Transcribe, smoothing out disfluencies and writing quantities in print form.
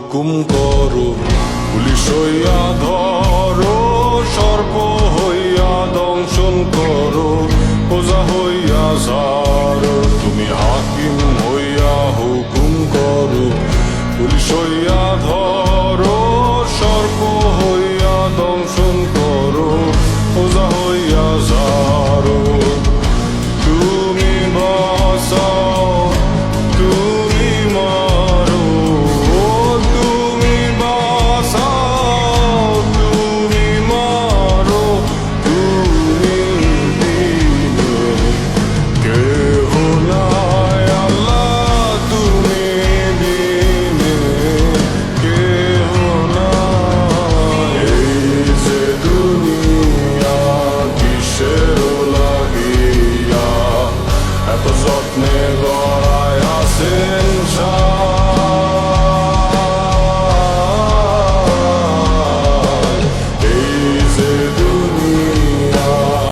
হুকুম করো, পুলিশ হইয়া ধরো, সর্প হইয়া দংশন করো, ওজা হইয়া সারো। তুমি হাকিম হইয়া হুকুম করো, পুলিশ হইয়া ধরো, সর্প হইয়া দংশন করো, ওজা হইয়া সারো। তুমি বাঁচাও, তুমি মারো, তুমি বাঁচাও, তুমি মারো, তুমি দিনে কেহ নাই আল্লাহ, তুমি দিনে কেহ নাই। এই যে দুনিয়া কিসের লাগিয়া এত যত্নে গড়ায় আছেন